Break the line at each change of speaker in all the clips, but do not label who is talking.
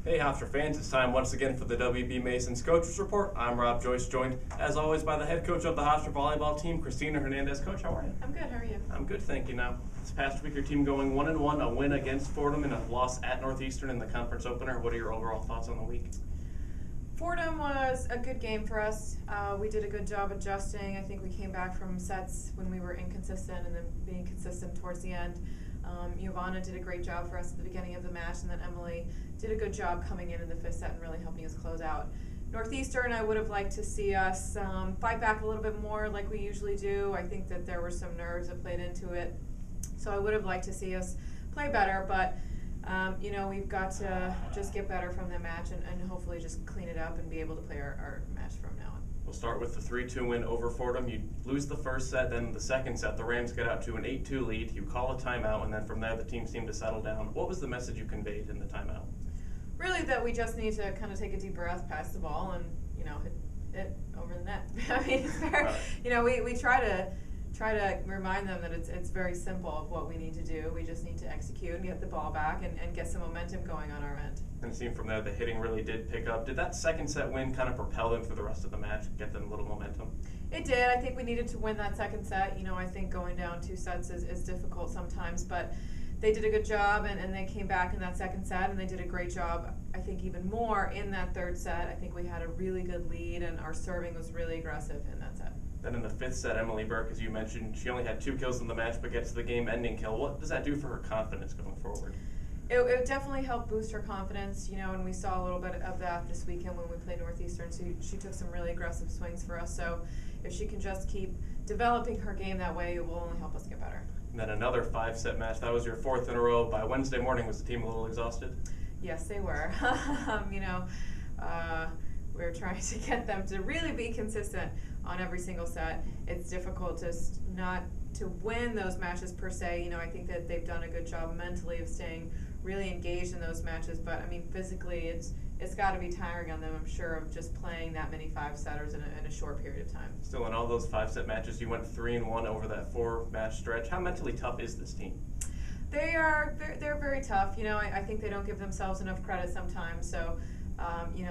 Hey Hofstra fans, it's time once again for the WB Masons Coaches Report. I'm Rob Joyce, joined as always by the head coach of the Hofstra volleyball team, Kristina Hernandez. Coach, how are you?
I'm good, how are you?
I'm good, thank you. Now, this past week your team going 1-1, a win against Fordham and a loss at Northeastern in the conference opener. What are your overall thoughts on the week?
Fordham was a good game for us. We did a good job adjusting. I think we came back from sets when we were inconsistent and then being consistent towards the end. Giovanna did a great job for us at the beginning of the match, and then Emily did a good job coming in the fifth set and really helping us close out. Northeastern, I would have liked to see us fight back a little bit more like we usually do. I think that there were some nerves that played into it. So I would have liked to see us play better, but we've got to just get better from that match and hopefully just clean it up and be able to play our match from now on.
We'll start with the 3-2 win over Fordham. You lose the first set, then the second set, the Rams get out to an 8-2 lead. You call a timeout, and then from there the team seemed to settle down. What was the message you conveyed in the timeout?
Really that we just need to kind of take a deep breath, pass the ball, and hit it over the net. I mean, it's very, we try to remind them that it's very simple of what we need to do. We just need to execute and get the ball back and get some momentum going on our end.
And it seemed from there the hitting really did pick up. Did that second set win kind of propel them through the rest of the match, get them a little momentum?
It did. I think we needed to win that second set. I think going down 2 sets is difficult sometimes, but they did a good job and they came back in that second set and they did a great job, I think even more in that third set. I think we had a really good lead and our serving was really aggressive in that set.
Then in the fifth set, Emily Burke, as you mentioned, she only had 2 kills in the match but gets the game-ending kill. What does that do for her confidence going forward?
It definitely helped boost her confidence, and we saw a little bit of that this weekend when we played Northeastern. So she took some really aggressive swings for us. So if she can just keep developing her game that way, it will only help us get better.
And then another 5-set match. That was your 4th in a row. By Wednesday morning, was the team a little exhausted?
Yes, they were. We were trying to get them to really be consistent on every single set. It's difficult just not to win those matches per se. I think that they've done a good job mentally of staying really engaged in those matches, but I mean physically it's got to be tiring on them, I'm sure, of just playing that many 5-setters in a short period of time.
Still, in all those 5-set matches, you went 3-1 over that 4-match stretch. How mentally tough is this team?
They're very tough. I think they don't give themselves enough credit sometimes. So,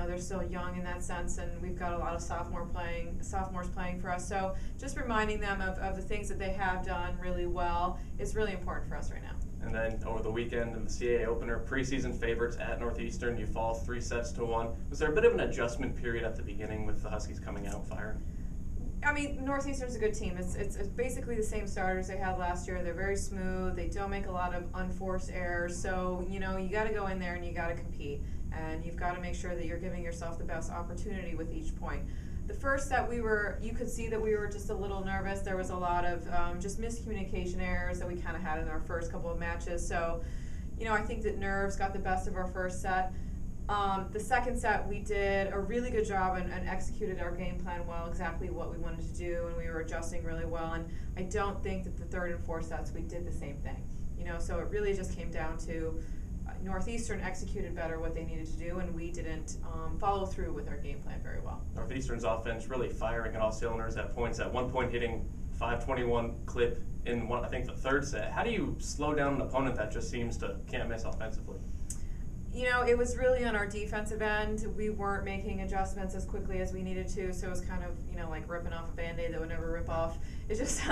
they're still young in that sense, and we've got a lot of sophomores playing for us. So, just reminding them of the things that they have done really well is really important for us right now.
And then over the weekend in the CAA opener, preseason favorites at Northeastern, you fall 3-1. Was there a bit of an adjustment period at the beginning with the Huskies coming out firing?
I mean, Northeastern's a good team. It's basically the same starters they had last year. They're very smooth. They don't make a lot of unforced errors. So, you got to go in there and you got to compete. And you've got to make sure that you're giving yourself the best opportunity with each point. The first set, you could see that we were just a little nervous. There was a lot of just miscommunication errors that we kind of had in our first couple of matches. So, I think that nerves got the best of our first set. The second set, we did a really good job and executed our game plan well, exactly what we wanted to do, and we were adjusting really well. And I don't think that the third and fourth sets we did the same thing. So it really just came down to Northeastern executed better what they needed to do, and we didn't follow through with our game plan very well.
Northeastern's offense really firing at all cylinders at points. At one point, hitting 521 clip in I think the third set. How do you slow down an opponent that just seems to can't miss offensively?
It was really on our defensive end. We weren't making adjustments as quickly as we needed to, so it was kind of, like ripping off a Band-Aid that would never rip off. It's just,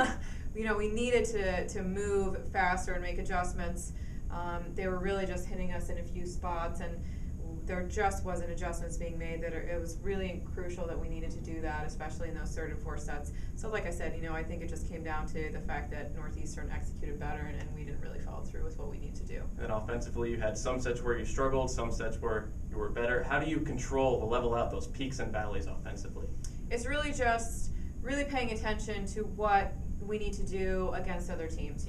we needed to move faster and make adjustments. They were really just hitting us in a few spots, and there just wasn't adjustments being made. That it was really crucial that we needed to do that, especially in those third and fourth sets. So like I said, I think it just came down to the fact that Northeastern executed better and we didn't really follow through with what we need to do.
And offensively, you had some sets where you struggled, some sets where you were better. How do you control the level out those peaks and valleys offensively?
It's really just paying attention to what we need to do against other teams.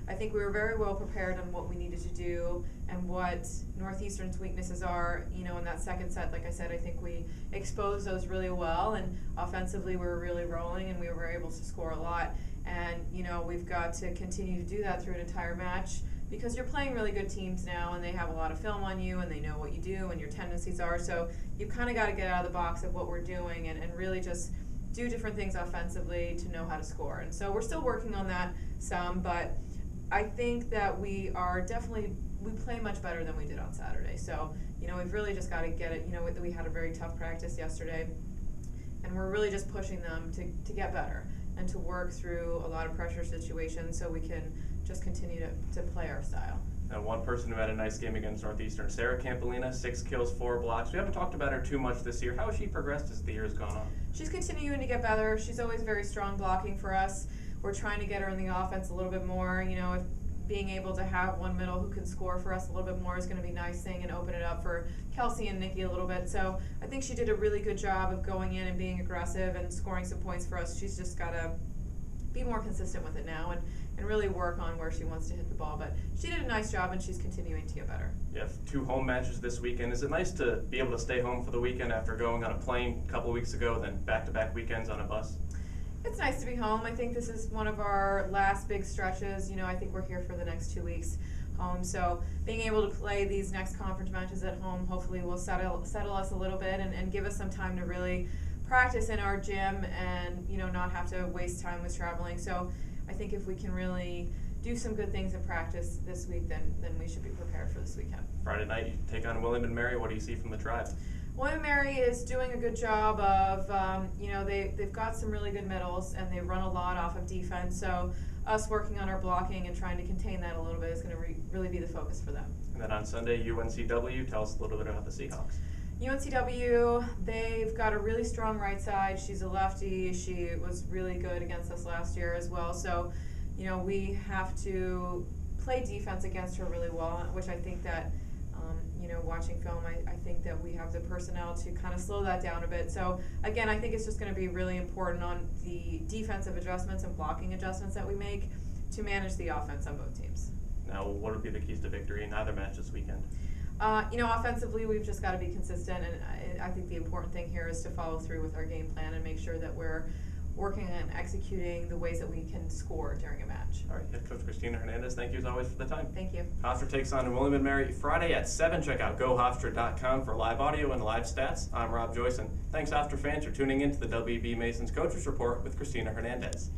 I think we were very well prepared on what we needed to do and what Northeastern's weaknesses are. In that second set, like I said, I think we exposed those really well, and offensively we were really rolling and we were able to score a lot. And we've got to continue to do that through an entire match, because you're playing really good teams now and they have a lot of film on you and they know what you do and your tendencies are. So you've kind of got to get out of the box of what we're doing and really just do different things offensively to know how to score. And so we're still working on that some, but I think that we are definitely we play much better than we did on Saturday. So, we've really just got to get it. We had a very tough practice yesterday, and we're really just pushing them to get better and to work through a lot of pressure situations so we can just continue to play our style.
And one person who had a nice game against Northeastern, Sarah Campolina, 6 kills, 4 blocks. We haven't talked about her too much this year. How has she progressed as the year's gone on?
She's continuing to get better. She's always very strong blocking for us. We're trying to get her in the offense a little bit more. If being able to have one middle who can score for us a little bit more is going to be a nice thing and open it up for Kelsey and Nikki a little bit. So I think she did a really good job of going in and being aggressive and scoring some points for us. She's just got to be more consistent with it now and really work on where she wants to hit the ball. But she did a nice job, and she's continuing to get better.
You have 2 home matches this weekend. Is it nice to be able to stay home for the weekend after going on a plane a couple weeks ago, then back-to-back weekends on a bus?
It's nice to be home. I think this is one of our last big stretches. I think we're here for the next 2 weeks home. So being able to play these next conference matches at home hopefully will settle us a little bit and give us some time to really practice in our gym and, not have to waste time with traveling. So I think if we can really do some good things in practice this week, then we should be prepared for this weekend.
Friday night, you take on William & Mary. What do you see from the Tribe?
William & Mary is doing a good job of, they've got some really good middles, and they run a lot off of defense. So us working on our blocking and trying to contain that a little bit is going to really be the focus for them.
And then on Sunday, UNCW. Tell us a little bit about the Seahawks.
UNCW, they've got a really strong right side. She's a lefty. She was really good against us last year as well. So, we have to play defense against her really well, which I think that, watching film, I think that we have the personnel to kind of slow that down a bit. So, again, I think it's just going to be really important on the defensive adjustments and blocking adjustments that we make to manage the offense on both teams.
Now, what would be the keys to victory in either match this weekend?
Offensively, we've just got to be consistent, and I think the important thing here is to follow through with our game plan and make sure that we're working and executing the ways that we can score during a match.
All right, Head Coach Kristina Hernandez, thank you as always for the time.
Thank you.
Hofstra takes on William & Mary Friday at 7. Check out GoHofstra.com for live audio and live stats. I'm Rob Joyce, and thanks Hofstra fans for tuning in to the WB Mason's Coaches Report with Kristina Hernandez.